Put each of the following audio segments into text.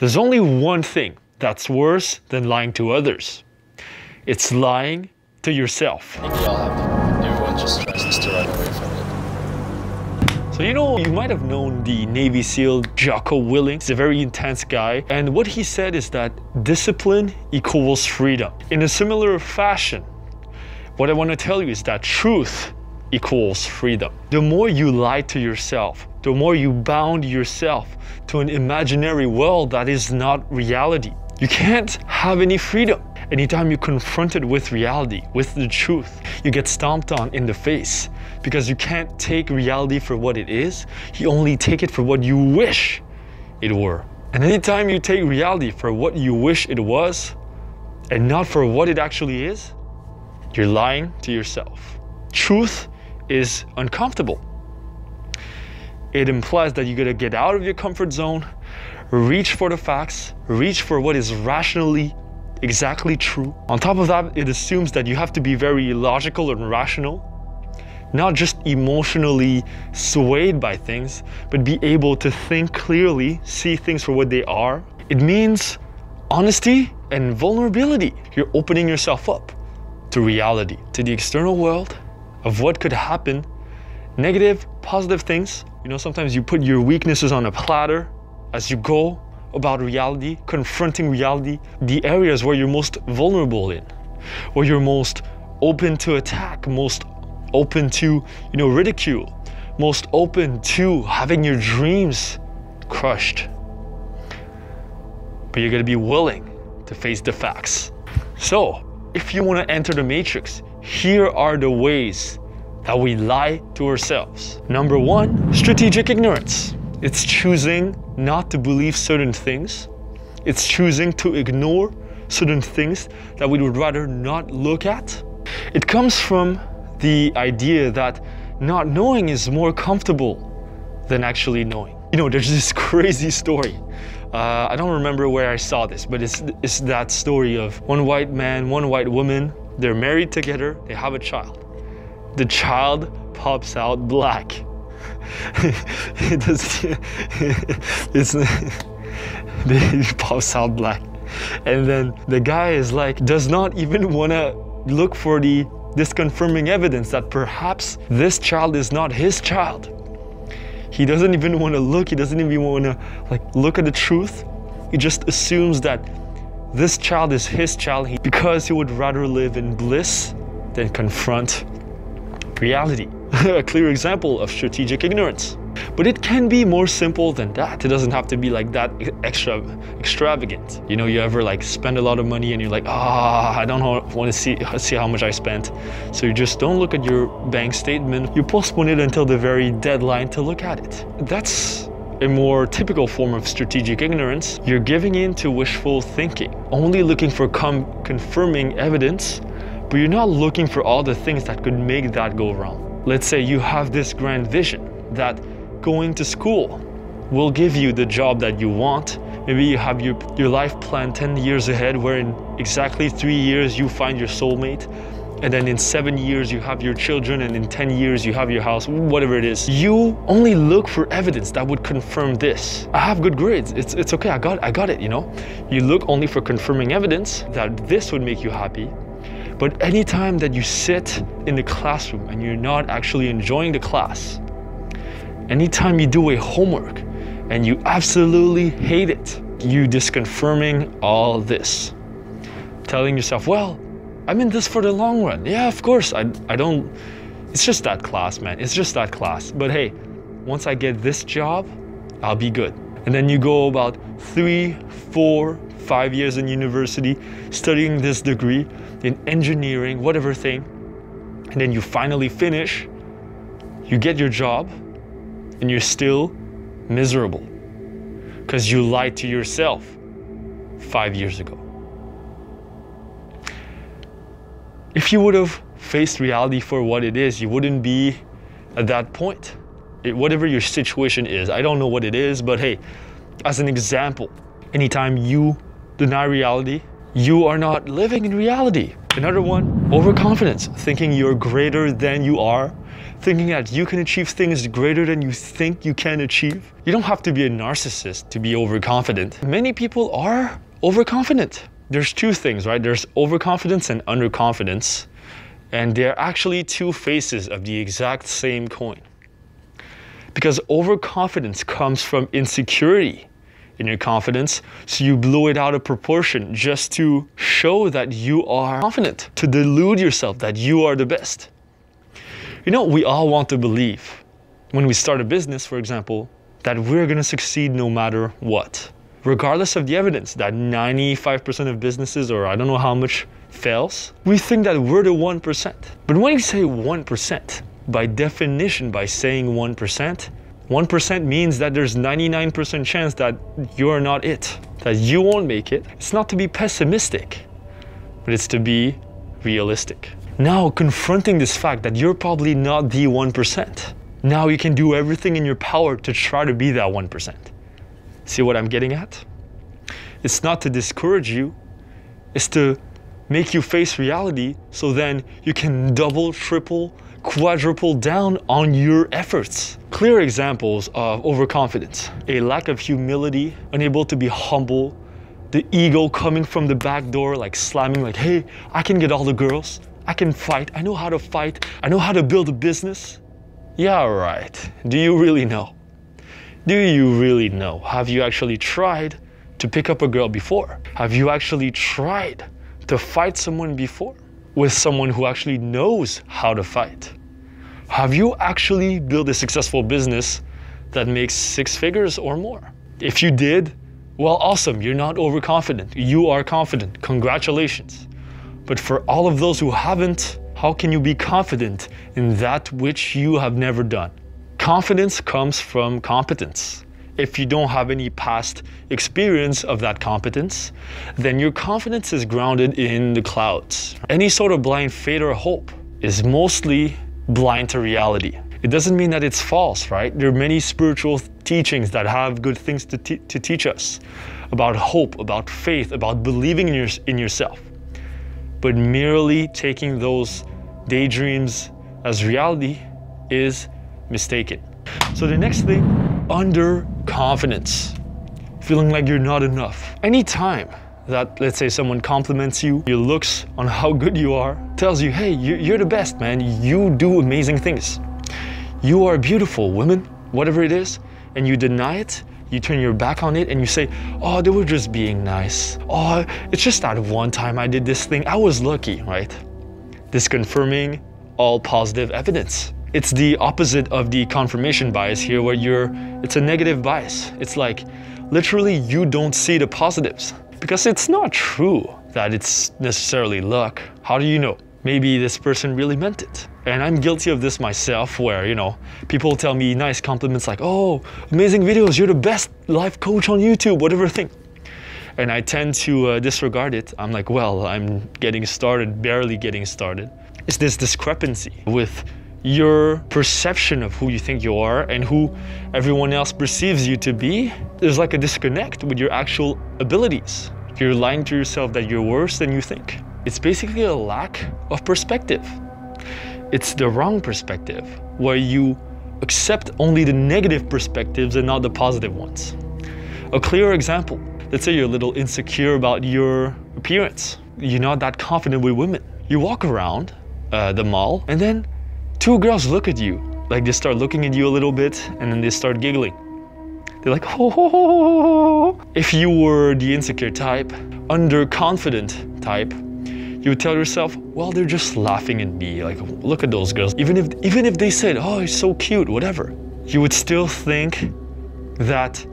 There's only one thing that's worse than lying to others. It's lying to yourself. I think we all have to. Everyone just tries to run away from it. So you might have known the Navy SEAL Jocko Willink. He's a very intense guy. And what he said is that discipline equals freedom. In a similar fashion, what I want to tell you is that truth equals freedom. The more you lie to yourself, the more you bound yourself to an imaginary world that is not reality, you can't have any freedom. Anytime you're confronted with reality, with the truth, you get stomped on in the face because you can't take reality for what it is. You only take it for what you wish it were. And anytime you take reality for what you wish it was and not for what it actually is, you're lying to yourself. Truth is uncomfortable. It implies that you gotta get out of your comfort zone, reach for the facts, reach for what is rationally exactly true. On top of that, it assumes that you have to be very logical and rational, not just emotionally swayed by things, but be able to think clearly, see things for what they are. It means honesty and vulnerability. You're opening yourself up to reality, to the external world of what could happen, negative, positive things. Sometimes you put your weaknesses on a platter as you go about reality, confronting reality, the areas where you're most vulnerable in, where you're most open to attack, most open to, ridicule, most open to having your dreams crushed. But you're gonna be willing to face the facts. So, if you want to enter the matrix, here are the ways that we lie to ourselves. Number one, strategic ignorance. It's choosing not to believe certain things. It's choosing to ignore certain things that we would rather not look at. It comes from the idea that not knowing is more comfortable than actually knowing. There's this crazy story. I don't remember where I saw this, but it's that story of one white man, one white woman. They're married together, they have a child. The child pops out black. It pops out black. And then the guy is like, does not even want to look for this confirming evidence that perhaps this child is not his child. He doesn't even want to look, he doesn't even want to look at the truth. He just assumes that this child is his child because he would rather live in bliss than confront reality. A clear example of strategic ignorance. But it can be more simple than that. It doesn't have to be like that extravagant. You ever spend a lot of money and you're like, I don't want to see how much I spent. So you just don't look at your bank statement. You postpone it until the very deadline to look at it. That's a more typical form of strategic ignorance. You're giving in to wishful thinking, only looking for confirming evidence, but you're not looking for all the things that could make that go wrong. Let's say you have this grand vision that going to school will give you the job that you want. Maybe you have your life plan 10 years ahead, where in exactly 3 years you find your soulmate, and then in 7 years you have your children, and in 10 years you have your house, whatever it is. You only look for evidence that would confirm this. I have good grades, it's okay, I got it, You look only for confirming evidence that this would make you happy. But anytime that you sit in the classroom and you're not actually enjoying the class, anytime you do a homework and you absolutely hate it, you disconfirming all this. Telling yourself, well, I'm in this for the long run. Yeah, of course, I don't, it's just that class, man. It's just that class. But hey, once I get this job, I'll be good. And then you go about 3, 4, 5 years in university, studying this degree in engineering, whatever thing. And then you finally finish, you get your job, and you're still miserable because you lied to yourself 5 years ago. If you would have faced reality for what it is, you wouldn't be at that point. Whatever your situation is, I don't know what it is, but hey, as an example, anytime you deny reality, you are not living in reality. Another one, overconfidence, thinking you're greater than you are, thinking that you can achieve things greater than you think you can achieve. You don't have to be a narcissist to be overconfident. Many people are overconfident. There's two things, right? There's overconfidence and underconfidence, and they're actually two faces of the exact same coin. Because overconfidence comes from insecurity in your confidence, so you blow it out of proportion just to show that you are confident, to delude yourself that you are the best. You know, we all want to believe, when we start a business, for example, that we're gonna succeed no matter what. Regardless of the evidence that 95% of businesses, or I don't know how much, fails, we think that we're the 1%. But when you say 1%, by definition, by saying 1% means that there's 99% chance that you're not it, that you won't make it. It's not to be pessimistic, but it's to be realistic. Now, confronting this fact that you're probably not the 1%, now you can do everything in your power to try to be that 1%. See what I'm getting at? It's not to discourage you, it's to make you face reality so then you can double, triple, quadruple down on your efforts. Clear examples of overconfidence: a lack of humility, unable to be humble, the ego coming from the back door, like slamming, like, hey, I can get all the girls, I can fight, I know how to fight, I know how to build a business. Yeah, right. Do you really know? Do you really know? Have you actually tried to pick up a girl before? Have you actually tried to fight someone before? With someone who actually knows how to fight? Have you actually built a successful business that makes 6 figures or more? If you did, well, awesome, you're not overconfident. You are confident, congratulations. But for all of those who haven't, how can you be confident in that which you have never done? Confidence comes from competence. If you don't have any past experience of that competence, then your confidence is grounded in the clouds. Any sort of blind faith or hope is mostly blind to reality. It doesn't mean that it's false, right? There are many spiritual teachings that have good things to teach us about hope, about faith, about believing in yourself. But merely taking those daydreams as reality is mistaken. So the next thing, underconfidence. Feeling like you're not enough. Anytime that, let's say, someone compliments you, your looks, on how good you are, tells you, hey, you're the best, man. You do amazing things. You are beautiful, women, whatever it is, and you deny it, you turn your back on it and you say, oh, they were just being nice. Oh, it's just that one time I did this thing. I was lucky, right? Disconfirming all positive evidence. It's the opposite of the confirmation bias here, where it's a negative bias. It's like, literally, you don't see the positives. Because it's not true that it's necessarily luck. How do you know? Maybe this person really meant it. And I'm guilty of this myself, where, you know, people tell me nice compliments like, oh, amazing videos, you're the best life coach on YouTube, whatever thing. And I tend to disregard it. I'm like, well, I'm getting started, barely getting started. It's this discrepancy with your perception of who you think you are and who everyone else perceives you to be. There's like a disconnect with your actual abilities. You're lying to yourself that you're worse than you think. It's basically a lack of perspective. It's the wrong perspective, where you accept only the negative perspectives and not the positive ones. A clear example, let's say you're a little insecure about your appearance. You're not that confident with women. You walk around the mall and then 2 girls look at you, like they start looking at you a little bit and then they start giggling. They're like, ho, ho, ho, ho, ho. If you were the insecure type, underconfident type, you would tell yourself, well, they're just laughing at me. Like, look at those girls. Even if they said, oh, he's so cute, whatever, you would still think that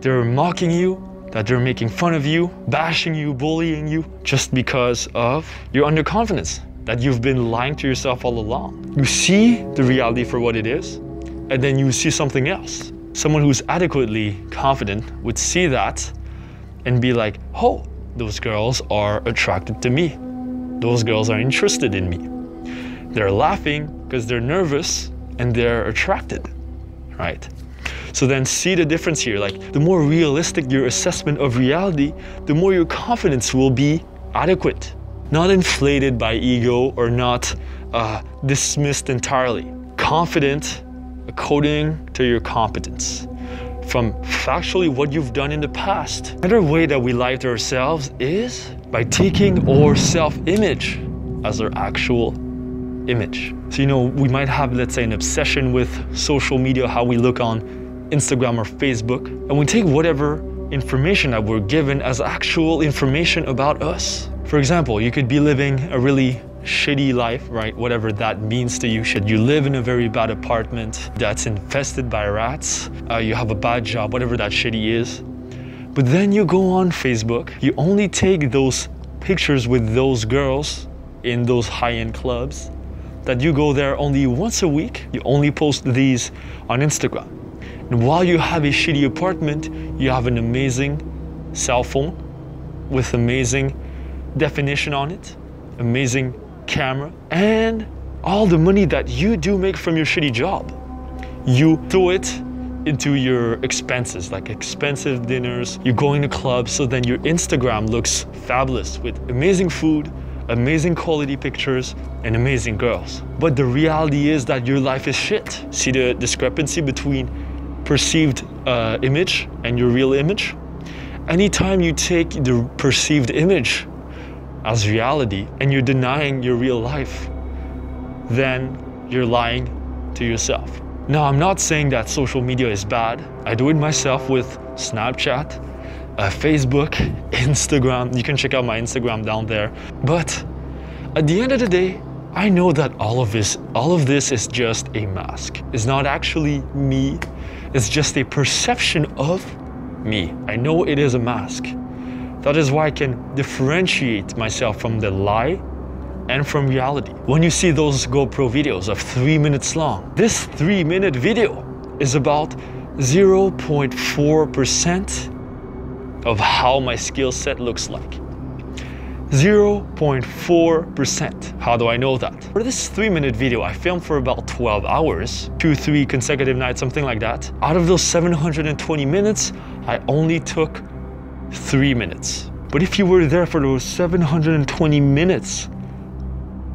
they're mocking you, that they're making fun of you, bashing you, bullying you, just because of your underconfidence, that you've been lying to yourself all along. You see the reality for what it is, and then you see something else. Someone who's adequately confident would see that and be like, oh, those girls are attracted to me. Those girls are interested in me. They're laughing because they're nervous and they're attracted, right? So then see the difference here. Like, the more realistic your assessment of reality, the more your confidence will be adequate. Not inflated by ego or not dismissed entirely. confident according to your competence, from factually what you've done in the past. Another way that we lie to ourselves is by taking our self-image as our actual image. So, you know, we might have, let's say, an obsession with social media, how we look on Instagram or Facebook, and we take whatever information that we're given as actual information about us. For example, you could be living a really shitty life, right? Whatever that means to you. Should you live in a very bad apartment that's infested by rats? You have a bad job, whatever that shitty is. But then you go on Facebook, you only take those pictures with those girls in those high-end clubs, that you go there only once a week. You only post these on Instagram. And while you have a shitty apartment, you have an amazing cell phone with amazing definition on it, amazing camera, and all the money that you do make from your shitty job, you throw it into your expenses, like expensive dinners, you're going to clubs, so then your Instagram looks fabulous with amazing food, amazing quality pictures, and amazing girls. But the reality is that your life is shit. See the discrepancy between perceived image and your real image? Anytime you take the perceived image as reality and you're denying your real life, then you're lying to yourself. Now, I'm not saying that social media is bad. I do it myself with Snapchat, Facebook, Instagram. You can check out my Instagram down there. But at the end of the day, I know that all of this is just a mask. It's not actually me. It's just a perception of me. I know it is a mask. That is why I can differentiate myself from the lie and from reality. When you see those GoPro videos of 3 minutes long, this 3-minute video is about 0.4% of how my skill set looks like. 0.4%. How do I know that? For this 3-minute video, I filmed for about 12 hours, 2-3 consecutive nights, something like that. Out of those 720 minutes, I only took 3 minutes. But if you were there for those 720 minutes,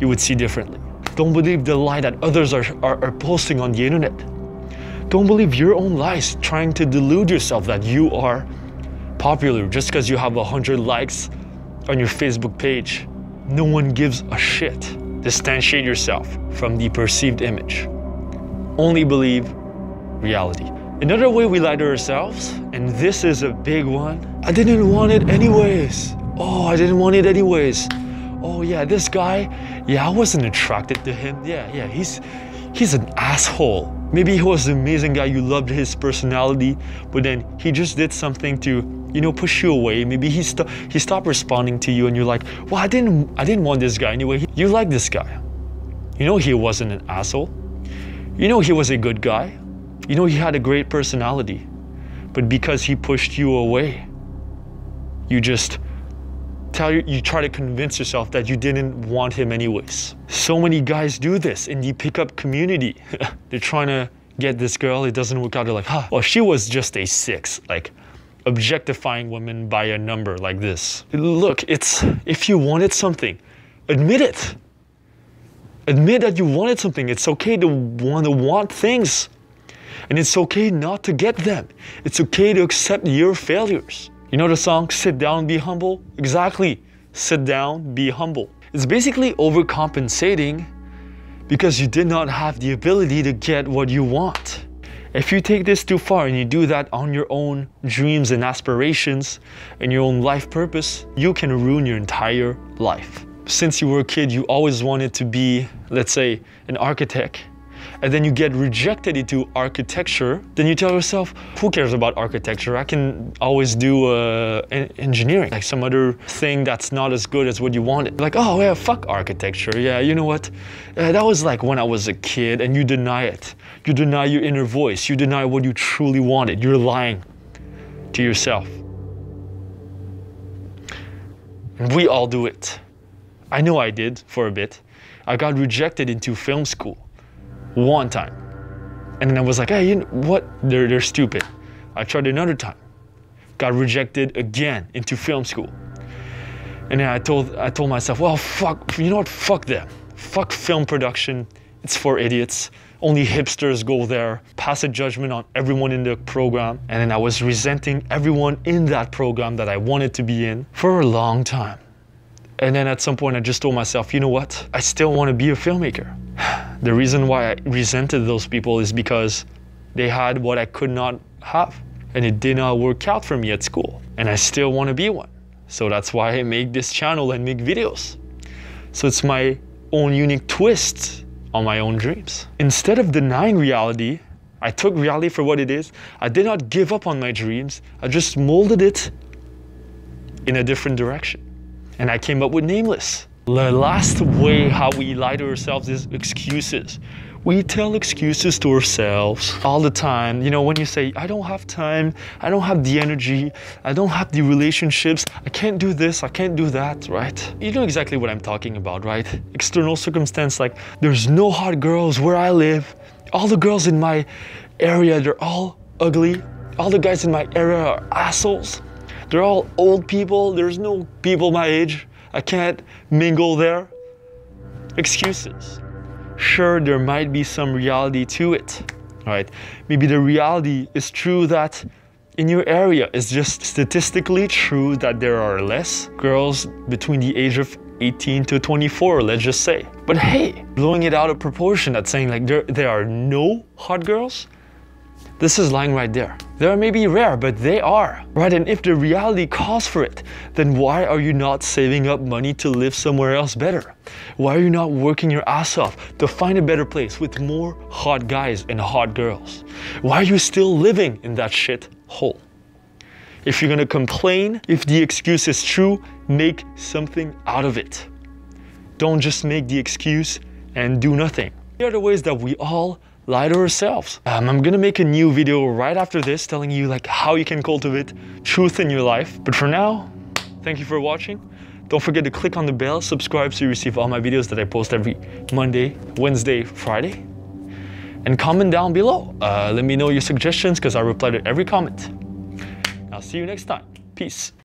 you would see differently. Don't believe the lie that others are posting on the internet. Don't believe your own lies, trying to delude yourself that you are popular just because you have 100 likes on your Facebook page. No one gives a shit. Distantiate yourself from the perceived image. Only believe reality. Another way we lie to ourselves, and this is a big one, I didn't want it anyways. Oh, I didn't want it anyways. Oh yeah, this guy, yeah, I wasn't attracted to him. Yeah, he's an asshole. Maybe he was an amazing guy, you loved his personality, but then he just did something to, you know, push you away. Maybe he stopped responding to you and you're like, well, I didn't want this guy anyway. You like this guy. You know he wasn't an asshole. You know he was a good guy. You know he had a great personality. But because he pushed you away, you try to convince yourself that you didn't want him anyways. So many guys do this in the pickup community. They're trying to get this girl, it doesn't work out. They're like, well, she was just a 6. Like, objectifying women by a number like this. Look, if you wanted something, admit it. Admit that you wanted something. It's okay to want things. And it's okay not to get them. It's okay to accept your failures. You know the song, Sit Down, Be Humble? Exactly. Sit down, be humble. It's basically overcompensating because you did not have the ability to get what you want. If you take this too far and you do that on your own dreams and aspirations and your own life purpose, you can ruin your entire life. Since you were a kid, you always wanted to be, let's say, an architect. And then you get rejected into architecture, then you tell yourself, who cares about architecture? I can always do engineering, like some other thing that's not as good as what you wanted. Like, oh yeah, fuck architecture. Yeah, you know what? That was like when I was a kid, and you deny it. You deny your inner voice. You deny what you truly wanted. You're lying to yourself. And we all do it. I know I did for a bit. I got rejected into film school. One time, and then I was like, hey, you know what? They're stupid. I tried another time, got rejected again into film school, and then I told myself, well, fuck, you know what? Fuck them. Fuck film production. It's for idiots. only hipsters go there, pass a judgment on everyone in the program. And then I was resenting everyone in that program that I wanted to be in for a long time. And then at some point I just told myself, you know what? I still want to be a filmmaker. The reason why I resented those people is because they had what I could not have. And it did not work out for me at school. And I still want to be one. So that's why I make this channel and make videos. So it's my own unique twist on my own dreams. Instead of denying reality, I took reality for what it is. I did not give up on my dreams. I just molded it in a different direction. And I came up with Nameless. The last way how we lie to ourselves is excuses. We tell excuses to ourselves all the time. You know, when you say, I don't have time, I don't have the energy, I don't have the relationships, I can't do this, I can't do that, right? You know exactly what I'm talking about, right? External circumstance, like there's no hot girls where I live. All the girls in my area, they're all ugly. All the guys in my area are assholes. They're all old people. There's no people my age. I can't mingle there. Excuses. Sure, there might be some reality to it, right? Maybe the reality is true that in your area, it's just statistically true that there are less girls between the age of 18 to 24, let's just say. But hey, blowing it out of proportion, that's saying like there are no hot girls, this is lying right there. They are maybe rare, but they are, right? And if the reality calls for it, then why are you not saving up money to live somewhere else better? Why are you not working your ass off to find a better place with more hot guys and hot girls? Why are you still living in that shit hole? If you're gonna complain, if the excuse is true, make something out of it. Don't just make the excuse and do nothing. Here are the ways that we all lie to ourselves. I'm gonna make a new video right after this telling you like how you can cultivate truth in your life. But for now, thank you for watching. Don't forget to click on the bell, subscribe so you receive all my videos that I post every Monday, Wednesday, Friday. And comment down below. Let me know your suggestions because I reply to every comment. I'll see you next time. Peace.